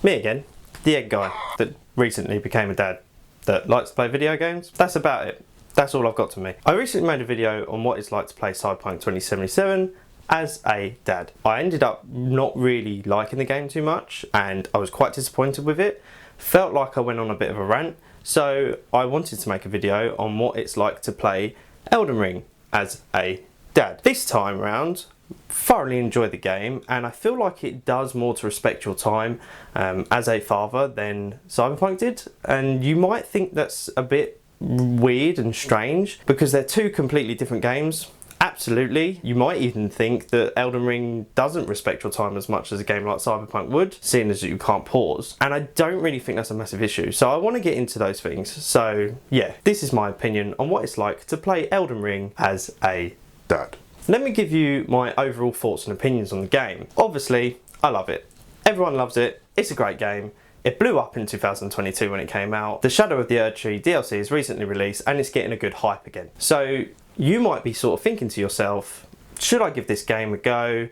Me again, the egg guy that recently became a dad that likes to play video games. That's about it. That's all I've got to me. I recently made a video on what it's like to play Cyberpunk 2077 as a dad. I ended up not really liking the game too much and I was quite disappointed with it. Felt like I went on a bit of a rant, so I wanted to make a video on what it's like to play Elden Ring as a dad. This time round, thoroughly enjoyed the game and I feel like it does more to respect your time as a father than Cyberpunk did, and you might think that's a bit weird and strange because they're two completely different games. Absolutely. You might even think that Elden Ring doesn't respect your time as much as a game like Cyberpunk would, seeing as you can't pause. And I don't really think that's a massive issue. So I want to get into those things. So yeah, this is my opinion on what it's like to play Elden Ring as a dad. Let me give you my overall thoughts and opinions on the game. Obviously, I love it. Everyone loves it. It's a great game. It blew up in 2022 when it came out. The Shadow of the Erdtree DLC is recently released and it's getting a good hype again. So you might be sort of thinking to yourself, should I give this game a go?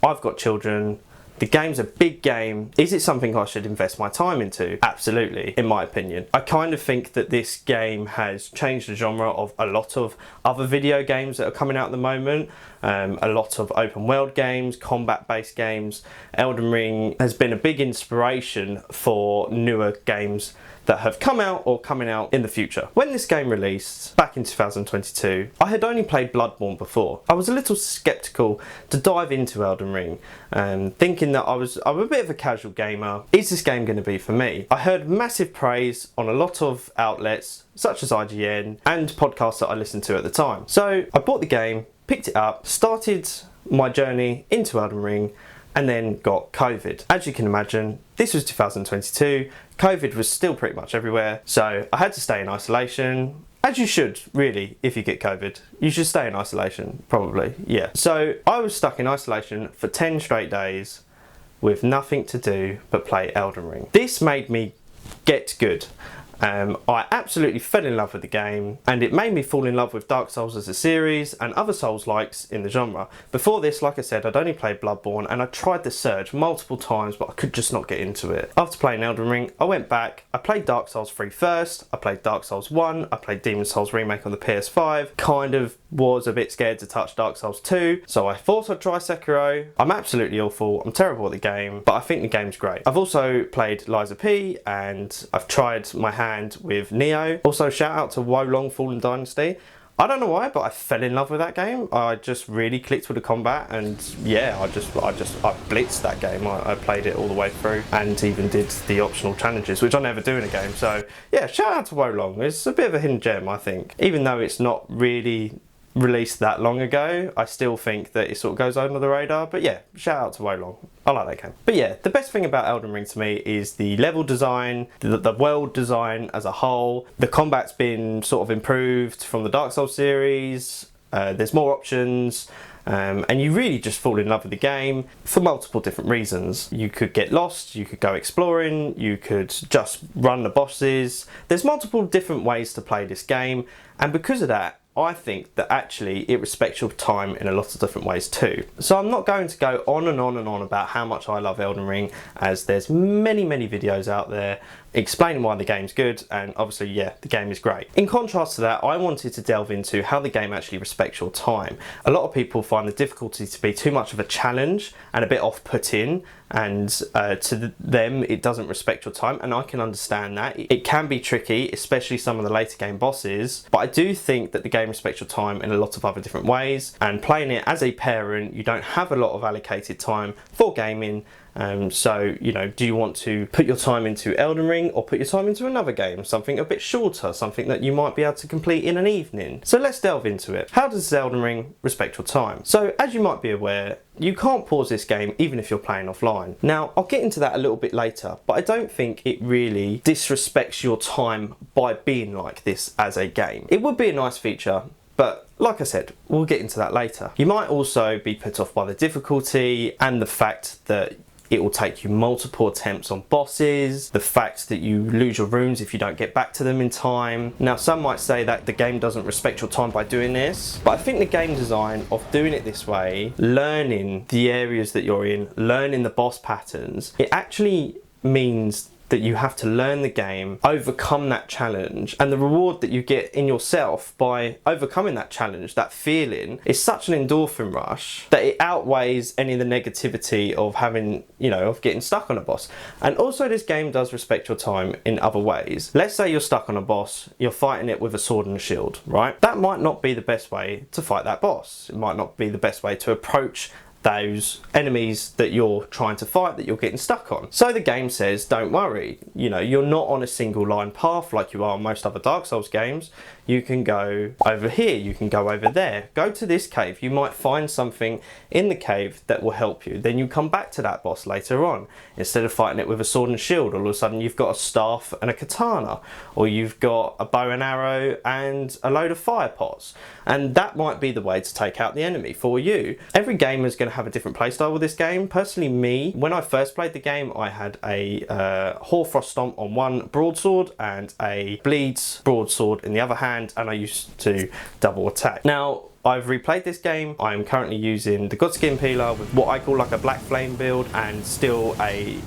I've got children. The game's a big game. Is it something I should invest my time into? Absolutely, in my opinion. I kind of think that this game has changed the genre of a lot of other video games that are coming out at the moment. A lot of open world games, combat based games. Elden Ring has been a big inspiration for newer games that have come out or coming out in the future. When this game released back in 2022, I had only played Bloodborne before. I was a little skeptical to dive into Elden Ring, thinking that I'm a bit of a casual gamer. Is this game going to be for me? I heard massive praise on a lot of outlets such as IGN and podcasts that I listened to at the time. So I bought the game, picked it up, started my journey into Elden Ring, and then got COVID. As you can imagine, this was 2022. COVID was still pretty much everywhere, so I had to stay in isolation. As you should, really, if you get COVID. You should stay in isolation, probably, yeah. So I was stuck in isolation for 10 straight days with nothing to do but play Elden Ring. This made me get good. I absolutely fell in love with the game and it made me fall in love with Dark Souls as a series and other Souls-likes in the genre. Before this, like I said, I'd only played Bloodborne and I tried the Surge multiple times but I could just not get into it. After playing Elden Ring, I went back, I played Dark Souls 3 first, I played Dark Souls 1, I played Demon Souls Remake on the PS5, kind of was a bit scared to touch Dark Souls 2, so I thought I'd try Sekiro. I'm absolutely awful, I'm terrible at the game, but I think the game's great. I've also played Liza P and I've tried my hand with Neo. Also shout out to Wolong Fallen Dynasty. I don't know why, but I fell in love with that game. I just really clicked with the combat and yeah, I blitzed that game. I played it all the way through and even did the optional challenges, which I never do in a game. So yeah, shout out to Wolong. It's a bit of a hidden gem, I think. Even though it's not really released that long ago, I still think that it sort of goes under the radar. But yeah, shout out to Wolong. I like that game. But yeah, the best thing about Elden Ring to me is the level design, the world design as a whole. The combat's been sort of improved from the Dark Souls series. There's more options. And you really just fall in love with the game for multiple different reasons. You could get lost, you could go exploring, you could just run the bosses. There's multiple different ways to play this game, and because of that, I think that actually it respects your time in a lot of different ways too. So I'm not going to go on and on and on about how much I love Elden Ring, as there's many videos out there explaining why the game's good, and obviously yeah, the game is great. In contrast to that, I wanted to delve into how the game actually respects your time. A lot of people find the difficulty to be too much of a challenge and a bit off-putting, and to them it doesn't respect your time, and I can understand that. It can be tricky, especially some of the later game bosses, but I do think that the game respects your time in a lot of other different ways, and playing it as a parent, you don't have a lot of allocated time for gaming. So, you know, do you want to put your time into Elden Ring or put your time into another game? Something a bit shorter, something that you might be able to complete in an evening. So let's delve into it. How does Elden Ring respect your time? So, as you might be aware, you can't pause this game even if you're playing offline. Now, I'll get into that a little bit later, but I don't think it really disrespects your time by being like this as a game. It would be a nice feature, but like I said, we'll get into that later. You might also be put off by the difficulty and the fact that it will take you multiple attempts on bosses, the fact that you lose your runes if you don't get back to them in time. Now, some might say that the game doesn't respect your time by doing this, but I think the game design of doing it this way, learning the areas that you're in, learning the boss patterns, it actually means that you have to learn the game, overcome that challenge, and the reward that you get in yourself by overcoming that challenge, that feeling, is such an endorphin rush that it outweighs any of the negativity of having, you know, of getting stuck on a boss. And also this game does respect your time in other ways. Let's say you're stuck on a boss, you're fighting it with a sword and a shield, right? That might not be the best way to fight that boss. It might not be the best way to approach those enemies that you're trying to fight, that you're getting stuck on. So the game says, don't worry, you know, you're not on a single line path like you are on most other Dark Souls games. You can go over here, you can go over there, go to this cave, you might find something in the cave that will help you. Then you come back to that boss later on. Instead of fighting it with a sword and shield, all of a sudden you've got a staff and a katana, or you've got a bow and arrow and a load of fire pots. And that might be the way to take out the enemy for you. Every gamer is going to have a different playstyle with this game. Personally, me, when I first played the game, I had a Hoarfrost Stomp on one broadsword and a Bleeds broadsword in the other hand, and I used to double attack. Now, I've replayed this game. I'm currently using the Godskin Peeler with what I call like a Black Flame build, and still a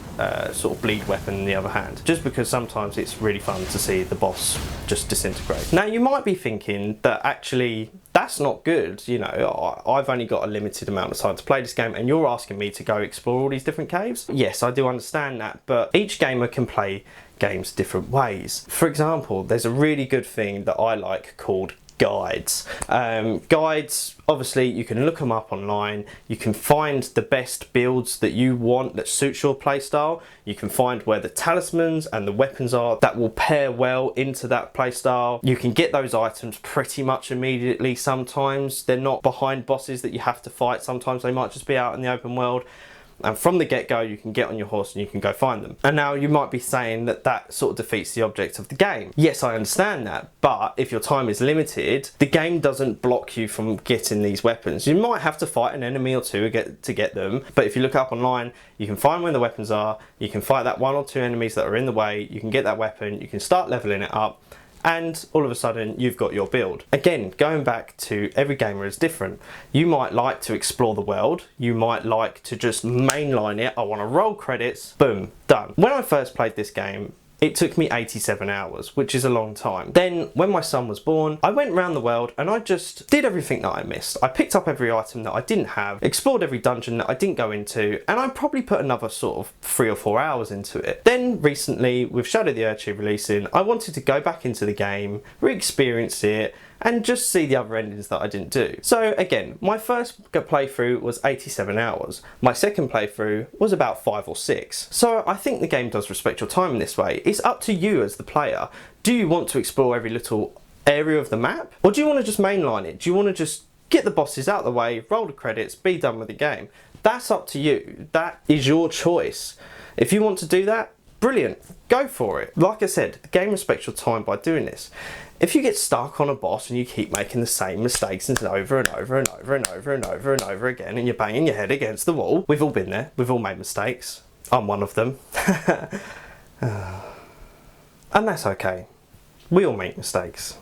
sort of bleed weapon in the other hand, just because sometimes it's really fun to see the boss just disintegrate. Now, you might be thinking that actually that's not good, you know, I've only got a limited amount of time to play this game and you're asking me to go explore all these different caves. Yes, I do understand that, but each gamer can play games different ways. For example, there's a really good thing that I like called guides. Guides, obviously you can look them up online, you can find the best builds that you want that suits your playstyle, you can find where the talismans and the weapons are that will pair well into that playstyle. You can get those items pretty much immediately. Sometimes they're not behind bosses that you have to fight, sometimes they might just be out in the open world. And from the get-go, you can get on your horse and you can go find them. And now you might be saying that that sort of defeats the object of the game. Yes, I understand that, but if your time is limited, the game doesn't block you from getting these weapons. You might have to fight an enemy or two to get them, but if you look up online, you can find where the weapons are, you can fight that one or two enemies that are in the way, you can get that weapon, you can start leveling it up, and all of a sudden you've got your build. Again, going back to every gamer is different. You might like to explore the world, you might like to just mainline it, I want to roll credits, boom, done. When I first played this game, it took me 87 hours, which is a long time. Then, when my son was born, I went around the world and I just did everything that I missed. I picked up every item that I didn't have, explored every dungeon that I didn't go into, and I probably put another sort of 3 or 4 hours into it. Then, recently, with Shadow of the Erdtree releasing, I wanted to go back into the game, re-experience it, and just see the other endings that I didn't do. So again, my first playthrough was 87 hours. My second playthrough was about 5 or 6. So I think the game does respect your time in this way. It's up to you as the player. Do you want to explore every little area of the map? Or do you want to just mainline it? Do you want to just get the bosses out of the way, roll the credits, be done with the game? That's up to you. That is your choice. If you want to do that, brilliant, go for it. Like I said, the game respects your time by doing this. If you get stuck on a boss and you keep making the same mistakes over and over and over and over and over and over again, and you're banging your head against the wall, we've all been there, we've all made mistakes. I'm one of them. And that's okay. We all make mistakes.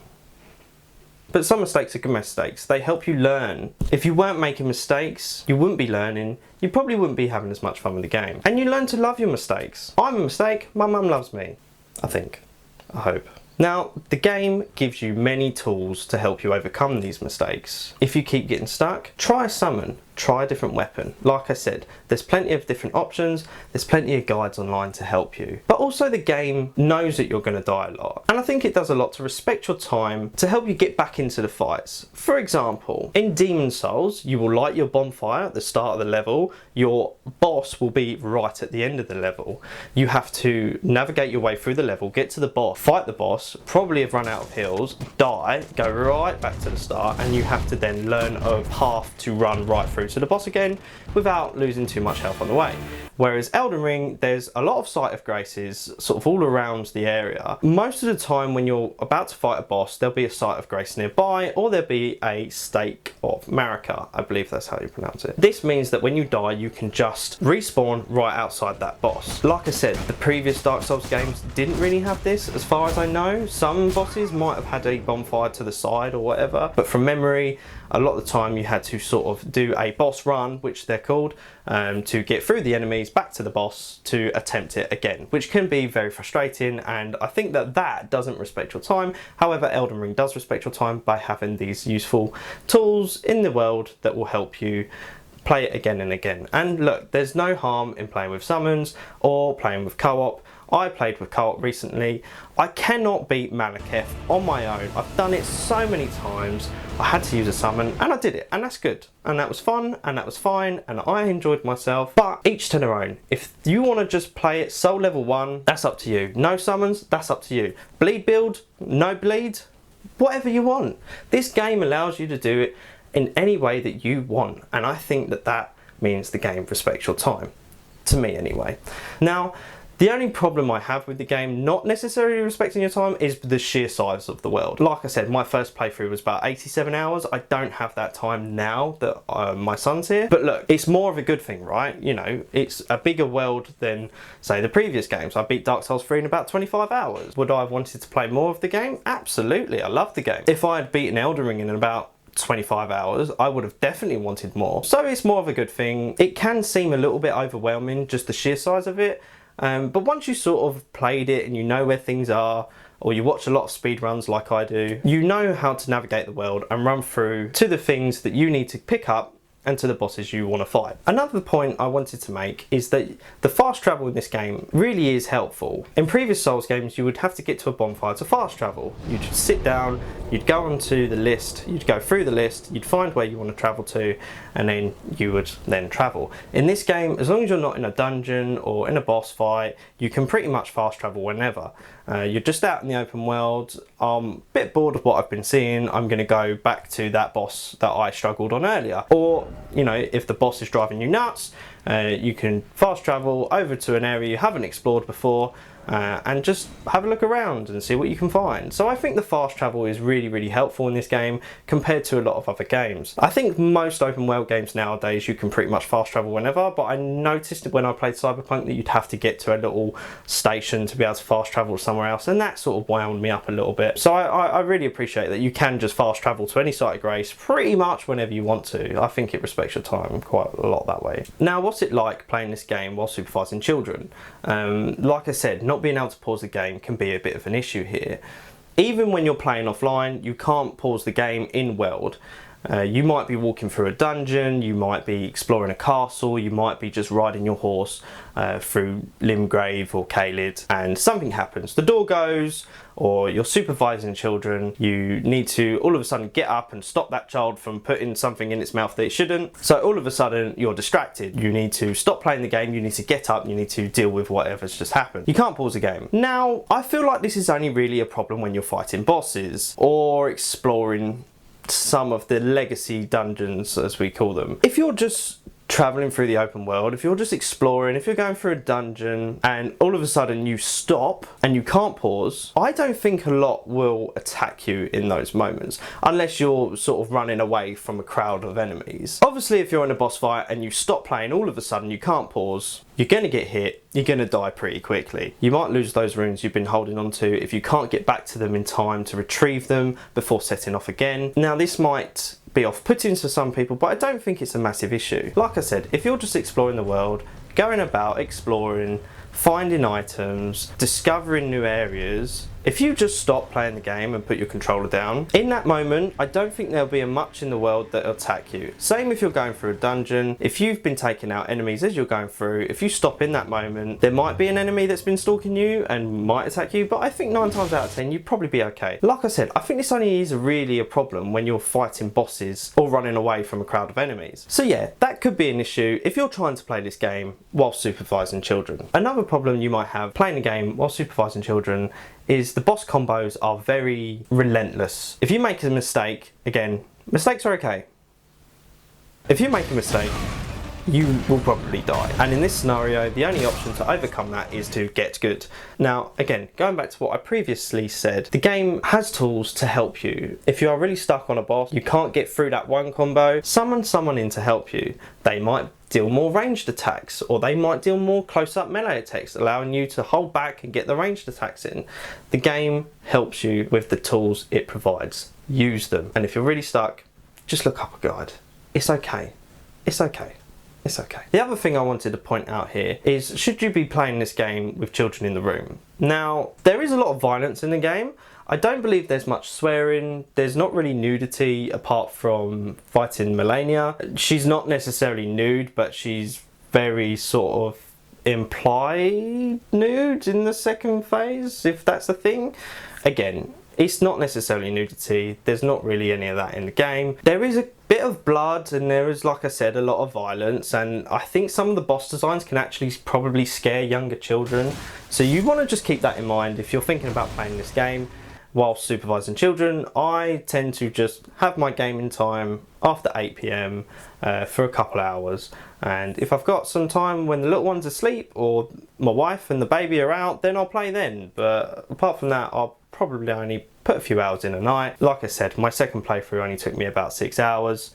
But some mistakes are good mistakes. They help you learn. If you weren't making mistakes, you wouldn't be learning. You probably wouldn't be having as much fun with the game. And you learn to love your mistakes. I'm a mistake, my mum loves me. I think. I hope. Now, the game gives you many tools to help you overcome these mistakes. If you keep getting stuck, try a summon, try a different weapon. Like I said, there's plenty of different options, there's plenty of guides online to help you. But also the game knows that you're going to die a lot. And I think it does a lot to respect your time to help you get back into the fights. For example, in Demon Souls, you will light your bonfire at the start of the level, your boss will be right at the end of the level. You have to navigate your way through the level, get to the boss, fight the boss, probably have run out of heals, die, go right back to the start, and you have to then learn a path to run right through to the boss again without losing too much health on the way. Whereas Elden Ring, there's a lot of Site of Graces sort of all around the area. Most of the time when you're about to fight a boss, there'll be a Site of Grace nearby, or there'll be a Stake of Marika. I believe that's how you pronounce it. This means that when you die, you can just respawn right outside that boss. Like I said, the previous Dark Souls games didn't really have this, as far as I know. Some bosses might have had a bonfire to the side or whatever, but from memory, a lot of the time you had to sort of do a boss run, which they're called, to get through the enemies back to the boss to attempt it again, which can be very frustrating, and I think that that doesn't respect your time. However, Elden Ring does respect your time by having these useful tools in the world that will help you play it again and again. And look, there's no harm in playing with summons or playing with co-op. I played with co-op recently. I cannot beat Malekith on my own. I've done it so many times. I had to use a summon and I did it, and that's good. And that was fun and that was fine and I enjoyed myself, but each to their own. If you want to just play it soul level 1, that's up to you. No summons, that's up to you. Bleed build, no bleed, whatever you want. This game allows you to do it in any way that you want, and I think that that means the game respects your time. To me anyway. Now, the only problem I have with the game not necessarily respecting your time is the sheer size of the world. Like I said, my first playthrough was about 87 hours. I don't have that time now that my son's here. But look, it's more of a good thing, right? You know, it's a bigger world than, say, the previous games. I beat Dark Souls 3 in about 25 hours. Would I have wanted to play more of the game? Absolutely, I love the game. If I had beaten Elden Ring in about 25 hours, I would have definitely wanted more. So it's more of a good thing. It can seem a little bit overwhelming, just the sheer size of it. But once you sort of played it and you know where things are, or you watch a lot of speedruns like I do, you know how to navigate the world and run through to the things that you need to pick up and to the bosses you want to fight. Another point I wanted to make is that the fast travel in this game really is helpful. In previous Souls games, you would have to get to a bonfire to fast travel. You'd sit down, you'd go onto the list, you'd go through the list, you'd find where you want to travel to, and then you would then travel. In this game, as long as you're not in a dungeon or in a boss fight, you can pretty much fast travel whenever. You're just out in the open world. I'm a bit bored of what I've been seeing. I'm going to go back to that boss that I struggled on earlier. Or, you know, if the boss is driving you nuts, you can fast travel over to an area you haven't explored before and just have a look around and see what you can find. So I think the fast travel is really, really helpful in this game compared to a lot of other games. I think most open world games nowadays you can pretty much fast travel whenever, but I noticed when I played Cyberpunk that you'd have to get to a little station to be able to fast travel somewhere else, and that sort of wound me up a little bit. So I really appreciate that you can just fast travel to any site of grace pretty much whenever you want to. I think it respects your time quite a lot that way. Now, what's it like playing this game while supervising children? Like I said, not being able to pause the game can be a bit of an issue here. Even when you're playing offline, you can't pause the game in world. You might be walking through a dungeon, you might be exploring a castle, you might be just riding your horse through Limgrave or Caelid, and something happens. The door goes, or you're supervising children, you need to all of a sudden get up and stop that child from putting something in its mouth that it shouldn't. So all of a sudden you're distracted. You need to stop playing the game, you need to get up, you need to deal with whatever's just happened. You can't pause the game. Now, I feel like this is only really a problem when you're fighting bosses or exploring some of the legacy dungeons, as we call them. If you're just traveling through the open world, if you're just exploring, if you're going through a dungeon and all of a sudden you stop and you can't pause, I don't think a lot will attack you in those moments, unless you're sort of running away from a crowd of enemies. Obviously, if you're in a boss fight and you stop playing, all of a sudden you can't pause, you're going to get hit, you're going to die pretty quickly. You might lose those runes you've been holding on to if you can't get back to them in time to retrieve them before setting off again. Now, this might be off-putting for some people, but I don't think it's a massive issue. Like I said, if you're just exploring the world, going about exploring, finding items, discovering new areas, if you just stop playing the game and put your controller down, in that moment, I don't think there'll be much in the world that'll attack you. Same if you're going through a dungeon, if you've been taking out enemies as you're going through, if you stop in that moment, there might be an enemy that's been stalking you and might attack you, but I think 9 times out of 10, you'd probably be okay. Like I said, I think this only is really a problem when you're fighting bosses or running away from a crowd of enemies. So yeah, that could be an issue if you're trying to play this game while supervising children. Another problem you might have playing a game while supervising children is the boss combos are very relentless. If you make a mistake, again, mistakes are okay. If you make a mistake, you will probably die. And in this scenario, the only option to overcome that is to get good. Now, again, going back to what I previously said, the game has tools to help you. If you are really stuck on a boss, you can't get through that one combo, summon someone in to help you. They might deal more ranged attacks, or they might deal more close-up melee attacks, allowing you to hold back and get the ranged attacks in. The game helps you with the tools it provides. Use them. And if you're really stuck, just look up a guide. It's okay. It's okay. It's okay. The other thing I wanted to point out here is, should you be playing this game with children in the room? Now, there is a lot of violence in the game. I don't believe there's much swearing. There's not really nudity apart from fighting Melania. She's not necessarily nude, but she's very sort of implied nude in the second phase, if that's a thing. Again, it's not necessarily nudity. There's not really any of that in the game. There is a bit of blood and there is, like I said, a lot of violence, and I think some of the boss designs can actually probably scare younger children. So you want to just keep that in mind if you're thinking about playing this game whilst supervising children. I tend to just have my gaming time after 8 p.m. For a couple hours, and if I've got some time when the little one's asleep or my wife and the baby are out, then I'll play then. But apart from that, I'll probably only put a few hours in a night. Like I said, my second playthrough only took me about 6 hours.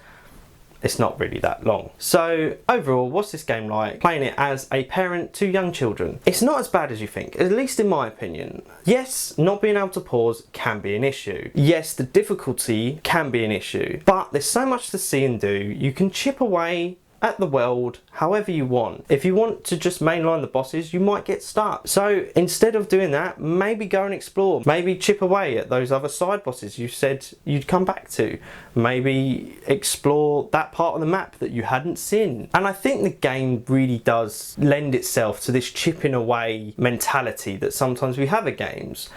It's not really that long. So overall, what's this game like playing it as a parent to young children? It's not as bad as you think, at least in my opinion. Yes, not being able to pause can be an issue. Yes, the difficulty can be an issue, but there's so much to see and do. You can chip away at the world however you want. If you want to just mainline the bosses, you might get stuck. So instead of doing that, maybe go and explore. Maybe chip away at those other side bosses you said you'd come back to. Maybe explore that part of the map that you hadn't seen. And I think the game really does lend itself to this chipping away mentality that sometimes we have at games.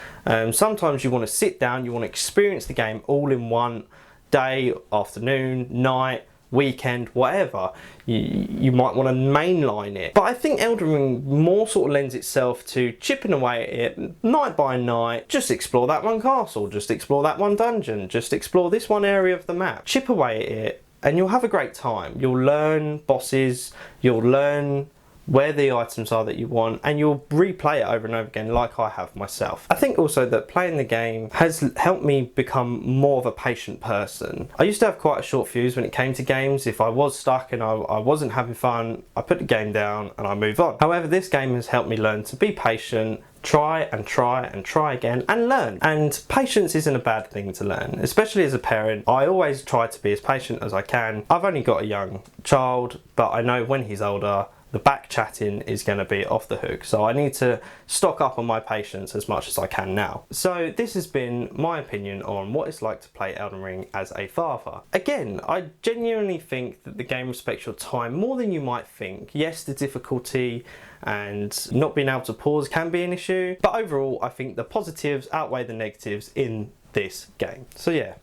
Sometimes you want to sit down, you want to experience the game all in one day, afternoon, night, weekend, whatever. You might want to mainline it. But I think Elden Ring more sort of lends itself to chipping away at it night by night. Just explore that one castle, just explore that one dungeon, just explore this one area of the map. Chip away at it and you'll have a great time. You'll learn bosses, you'll learn where the items are that you want, and you'll replay it over and over again like I have myself. I think also that playing the game has helped me become more of a patient person. I used to have quite a short fuse when it came to games. If I was stuck and I wasn't having fun, I put the game down and I move on. However, this game has helped me learn to be patient, try and try and try again and learn. And patience isn't a bad thing to learn, especially as a parent. I always try to be as patient as I can. I've only got a young child, but I know when he's older, the back chatting is going to be off the hook. So I need to stock up on my patience as much as I can now. So this has been my opinion on what it's like to play Elden Ring as a father. Again, I genuinely think that the game respects your time more than you might think. Yes, the difficulty and not being able to pause can be an issue, but overall I think the positives outweigh the negatives in this game. So yeah,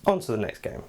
on to the next game.